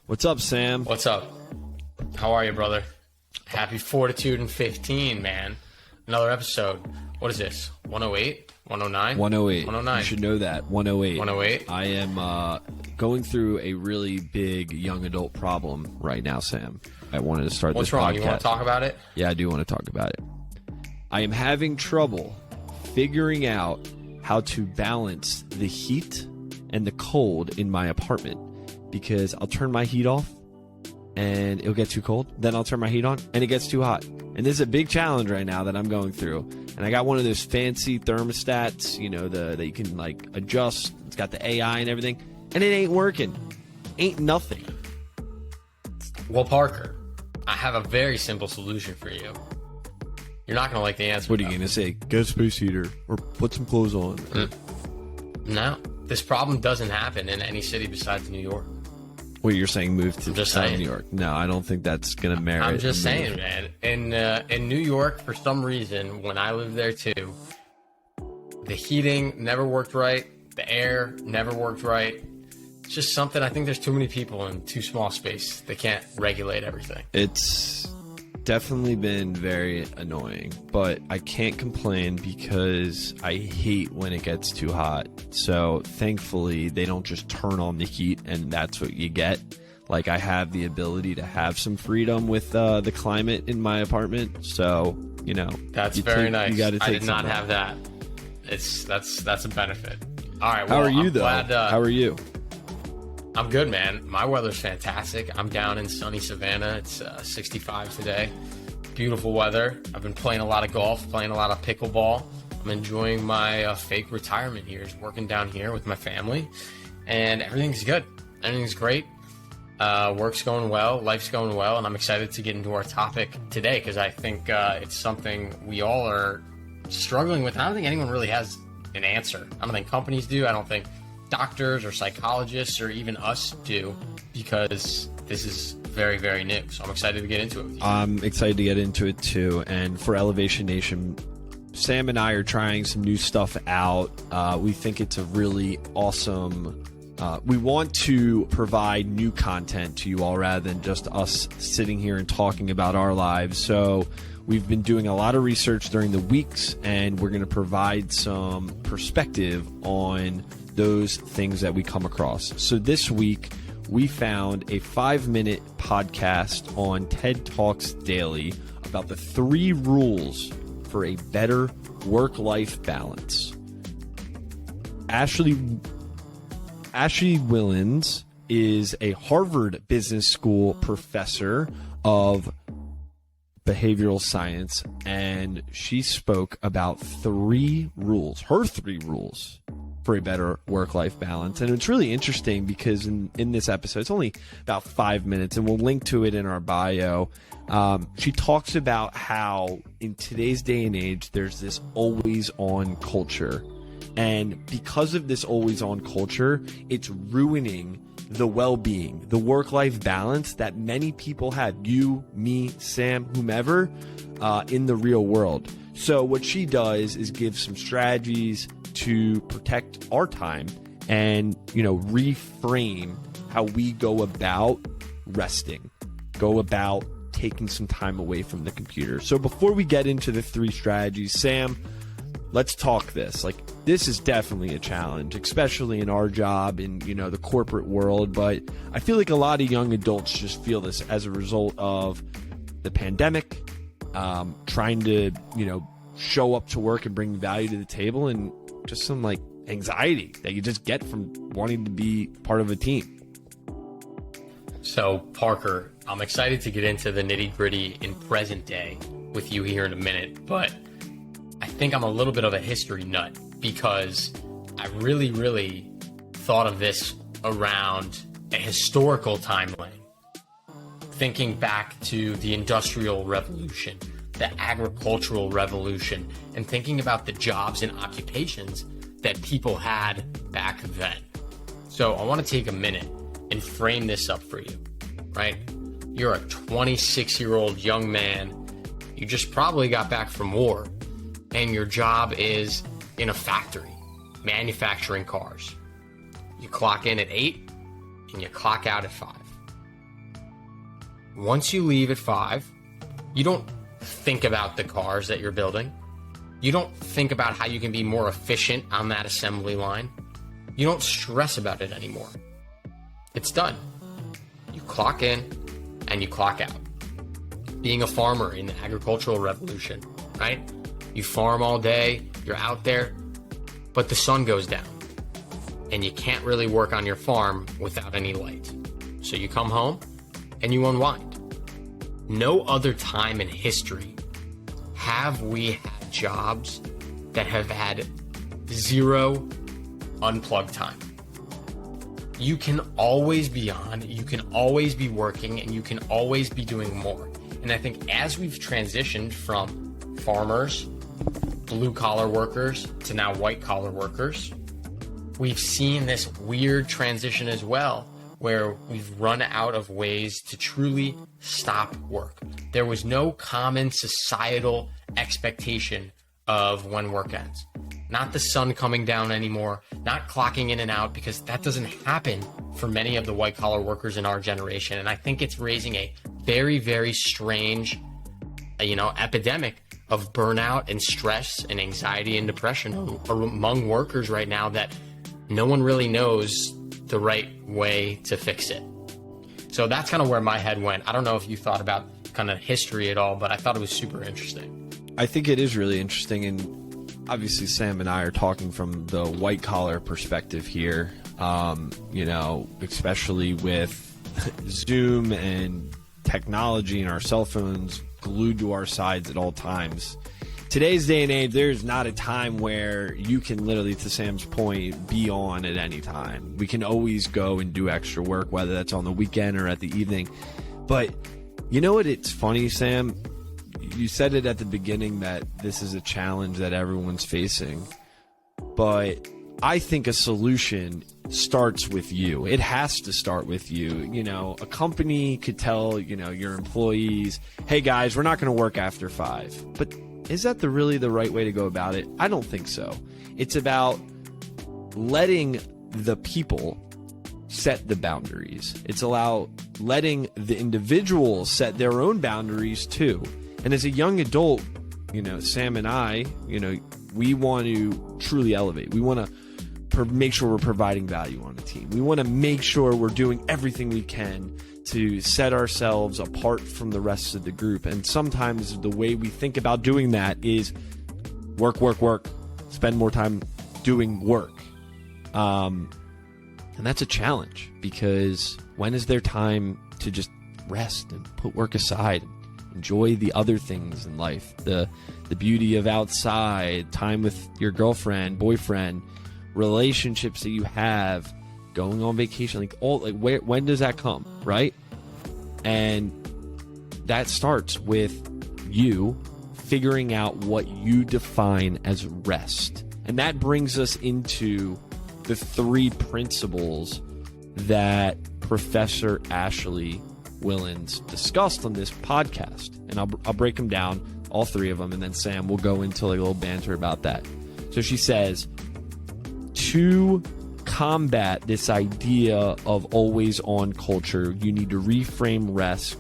What's up, Sam? What's up? How are you, brother? Happy Fortitude and 15, man. Another episode. What is this? 108? 109? 108. 109. You should know that. 108. 108? I am going through a really big young adult problem right now, Sam. I wanted to start What's this wrong? podcast. You want to talk about it? Yeah, I do want to talk about it. I am having trouble figuring out how to balance the heat and the cold in my apartment, because I'll turn my heat off and it'll get too cold. Then I'll turn my heat on and it gets too hot. And this is a big challenge right now that I'm going through. And I got one of those fancy thermostats, you know, that you can like adjust. It's got the AI and everything, and it ain't working. Ain't nothing. Well, Parker, I have a very simple solution for you. You're not going to like the answer. What are you going to say? Get a space heater or put some clothes on. No. This problem doesn't happen in any city besides New York. What you're saying, move to just saying. New York? No, I don't think that's going to merit. I'm just saying, man. In New York, for some reason, when I lived there too, the heating never worked right. The air never worked right. It's just something. I think there's too many people in too small space. They can't regulate everything. It's definitely been very annoying, but I can't complain because I hate when it gets too hot. So thankfully they don't just turn on the heat and that's what you get. Like, I have the ability to have some freedom with the climate in my apartment. So, you know, that's very nice. You got to take. I did not have that. That's a benefit. All right. Well, how are you I'm though? Glad, how are you? I'm good, man. My weather's fantastic. I'm down in sunny Savannah. It's 65 today. Beautiful weather. I've been playing a lot of golf, playing a lot of pickleball. I'm enjoying my fake retirement here. Just working down here with my family, and everything's good. Everything's great. Work's going well. Life's going well, and I'm excited to get into our topic today because I think it's something we all are struggling with. And I don't think anyone really has an answer. I don't think companies do. I don't think doctors or psychologists or even us do, because this is very, very new. So I'm excited to get into it with you. I'm excited to get into it too. And for Elevation Nation, Sam and I are trying some new stuff out. We think it's a really awesome. We want to provide new content to you all rather than just us sitting here and talking about our lives. So we've been doing a lot of research during the weeks, and we're going to provide some perspective on those things that we come across. So this week, we found a 5-minute podcast on TED Talks Daily about the 3 rules for a better work-life balance. Ashley Whillans is a Harvard Business School professor of behavioral science, and she spoke about 3 rules, her 3 rules for a better work-life balance. And it's really interesting because in this episode, it's only about 5 minutes, and we'll link to it in our bio. She talks about how in today's day and age, there's this always-on culture. And because of this always-on culture, it's ruining the well-being, the work-life balance that many people have, you, me, Sam, whomever, in the real world. So what she does is give some strategies to protect our time and, you know, reframe how we go about resting, go about taking some time away from the computer. So before we get into the 3 strategies, Sam, let's talk this. Like, this is definitely a challenge, especially in our job in, you know, the corporate world. But I feel like a lot of young adults just feel this as a result of the pandemic, trying to, you know, show up to work and bring value to the table, and just some like anxiety that you just get from wanting to be part of a team. So, Parker, I'm excited to get into the nitty-gritty in present day with you here in a minute, but I think I'm a little bit of a history nut because I really, really thought of this around a historical timeline. Thinking back to the Industrial Revolution, the Agricultural Revolution, and thinking about the jobs and occupations that people had back then. So I want to take a minute and frame this up for you, right? You're a 26-year-old young man. You just probably got back from war, and your job is in a factory, manufacturing cars. You clock in at 8 and you clock out at 5. once you leave at 5, you don't think about the cars that you're building. You don't think about how you can be more efficient on that assembly line. You don't stress about it anymore. It's done. You clock in and you clock out. Being a farmer in the agricultural revolution, right? You farm all day, you're out there, but the sun goes down and you can't really work on your farm without any light. So you come home and you unwind. No other time in history have we had jobs that have had 0 unplugged time. You can always be on, you can always be working, and you can always be doing more. And I think as we've transitioned from farmers, blue collar workers, to now white collar workers, we've seen this weird transition as well, where we've run out of ways to truly stop work. There was no common societal expectation of when work ends. Not the sun coming down anymore, not clocking in and out, because that doesn't happen for many of the white collar workers in our generation. And I think it's raising a very, very strange, epidemic of burnout and stress and anxiety and depression among workers right now that no one really knows the right way to fix it. So that's kind of where my head went. I don't know if you thought about kind of history at all, but I thought it was super interesting. I think it is really interesting, and obviously Sam and I are talking from the white collar perspective here, especially with Zoom and technology and our cell phones glued to our sides at all times. Today's day and age, there's not a time where you can literally, to Sam's point, be on at any time. We can always go and do extra work, whether that's on the weekend or at the evening. But you know what? It's funny, Sam. You said it at the beginning that this is a challenge that everyone's facing. But I think a solution starts with you. It has to start with you. A company could tell, your employees, hey guys, we're not going to work after 5. But is that really the right way to go about it? I don't think so. It's about letting the people set the boundaries. It's letting the individual set their own boundaries too. And as a young adult, Sam and I, we want to truly elevate. We want to make sure we're providing value on the team. We want to make sure we're doing everything we can to set ourselves apart from the rest of the group. And sometimes the way we think about doing that is work, spend more time doing work. And that's a challenge, because when is there time to just rest and put work aside, enjoy the other things in life, the beauty of outside, time with your girlfriend, boyfriend, relationships that you have, going on vacation, when does that come, right? And that starts with you figuring out what you define as rest. And that brings us into the 3 principles that Professor Ashley Whillans discussed on this podcast. And I'll break them down, all 3 of them, and then Sam will go into a little banter about that. So she says, to combat this idea of always on culture, you need to reframe rest,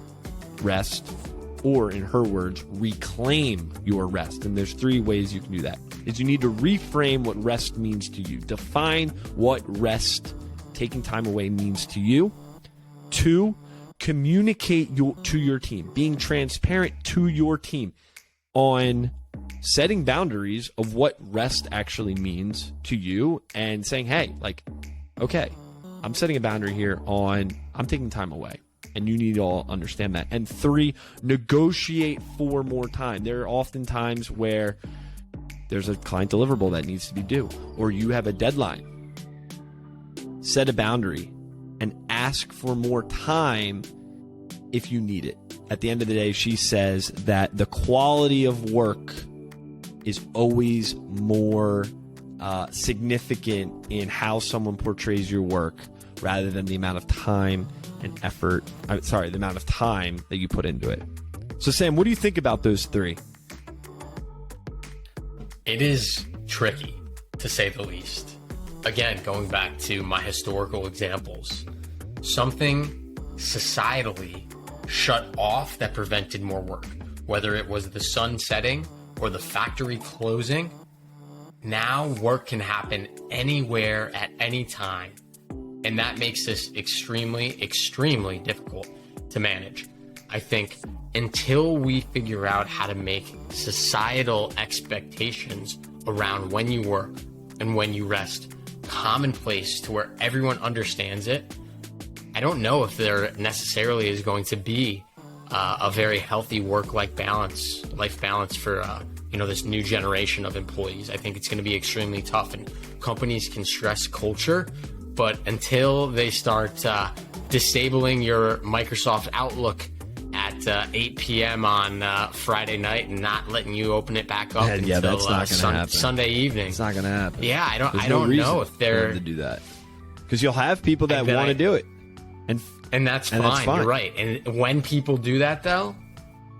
or in her words, reclaim your rest. And there's 3 ways you can do that. You need to reframe what rest means to you. Define what rest, taking time away, means to you. 2, communicate to your team, being transparent to your team on setting boundaries of what rest actually means to you, and saying, hey, okay, I'm setting a boundary here on, I'm taking time away, and you need to all understand that. And 3, negotiate for more time. There are often times where there's a client deliverable that needs to be due, or you have a deadline. Set a boundary and ask for more time if you need it. At the end of the day, she says that the quality of work is always more significant in how someone portrays your work, rather than the amount of time and effort, the amount of time that you put into it. So Sam, what do you think about those 3? It is tricky, to say the least. Again, going back to my historical examples, something societally shut off that prevented more work. Whether it was the sun setting or the factory closing, now work can happen anywhere at any time. And that makes this extremely, extremely difficult to manage. I think until we figure out how to make societal expectations around when you work and when you rest commonplace to where everyone understands it, I don't know if there necessarily is going to be a very healthy work-life balance for this new generation of employees. I think it's going to be extremely tough, and companies can stress culture, but until they start disabling your Microsoft Outlook at 8 p.m. on Friday night and not letting you open it back up until that's not gonna happen. Sunday evening. It's not going to happen. Yeah, I There's don't reason know if they're for them to do that, because you'll have people that want to do it, and that's fine. You're right. And when people do that, though,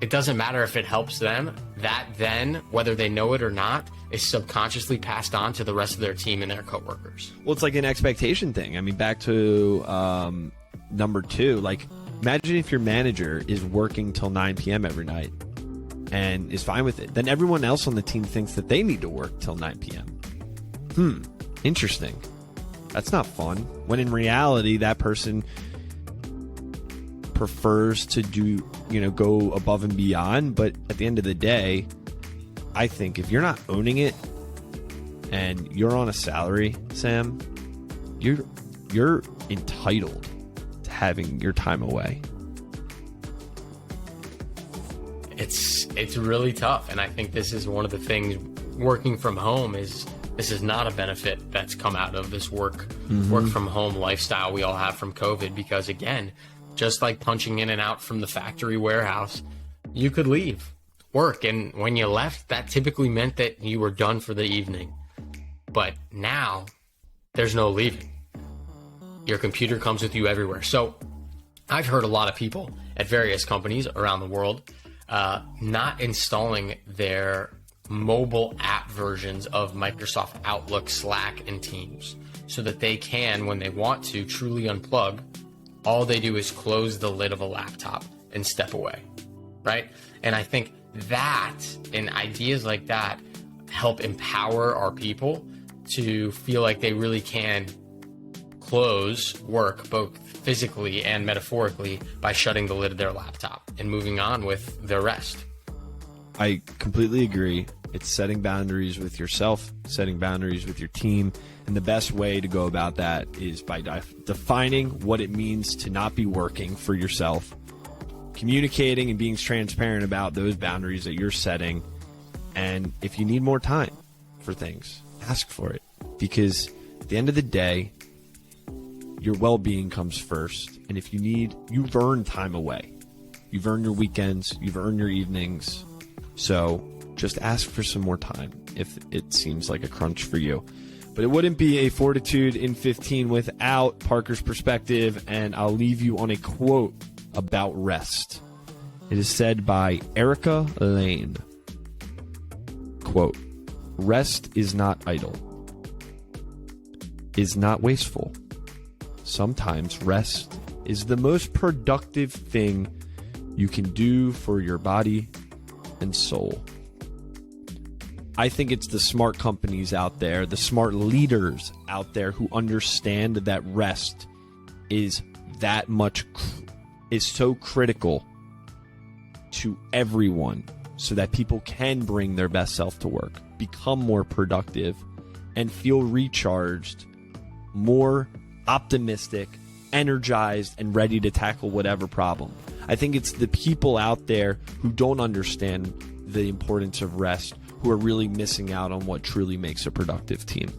it doesn't matter if it helps them. That then, whether they know it or not, is subconsciously passed on to the rest of their team and their coworkers. Well, it's like an expectation thing. I mean, back to number 2, like imagine if your manager is working till 9 p.m. every night and is fine with it. Then everyone else on the team thinks that they need to work till 9 p.m. Interesting. That's not fun. When in reality, that person prefers to go above and beyond. But at the end of the day, I think if you're not owning it and you're on a salary, Sam, you're entitled to having your time away. It's really tough, and I think this is one of the things. Working from home this is not a benefit that's come out of this work from home lifestyle we all have from COVID, because again, just like punching in and out from the factory warehouse, you could leave work, and when you left, that typically meant that you were done for the evening. But now there's no leaving. Your computer comes with you everywhere. So I've heard a lot of people at various companies around the world not installing their mobile app versions of Microsoft Outlook, Slack, and Teams, so that they can, when they want to, truly unplug. All they do is close the lid of a laptop and step away, right? And I think that and ideas like that help empower our people to feel like they really can close work, both physically and metaphorically, by shutting the lid of their laptop and moving on with their rest. I completely agree. It's setting boundaries with yourself, setting boundaries with your team. And the best way to go about that is by defining what it means to not be working for yourself, communicating and being transparent about those boundaries that you're setting. And if you need more time for things, ask for it. Because at the end of the day, your well-being comes first. And if you need, you've earned time away. You've earned your weekends. You've earned your evenings. So just ask for some more time if it seems like a crunch for you. But it wouldn't be a Fortitude in 15 without Parker's perspective, and I'll leave you on a quote about rest. It is said by Erica Lane. Quote, "Rest is not idle, is not wasteful. Sometimes rest is the most productive thing you can do for your body and soul." I think it's the smart companies out there, the smart leaders out there who understand that rest is that much, is so critical to everyone, so that people can bring their best self to work, become more productive, and feel recharged, more optimistic, energized, and ready to tackle whatever problem. I think it's the people out there who don't understand the importance of rest who are really missing out on what truly makes a productive team.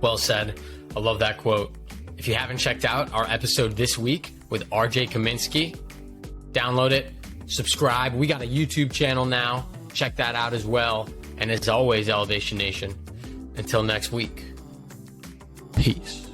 Well said. I love that quote. If you haven't checked out our episode this week with RJ Kaminsky, download it, subscribe. We got a YouTube channel now. Check that out as well. And as always, Elevation Nation, until next week, peace.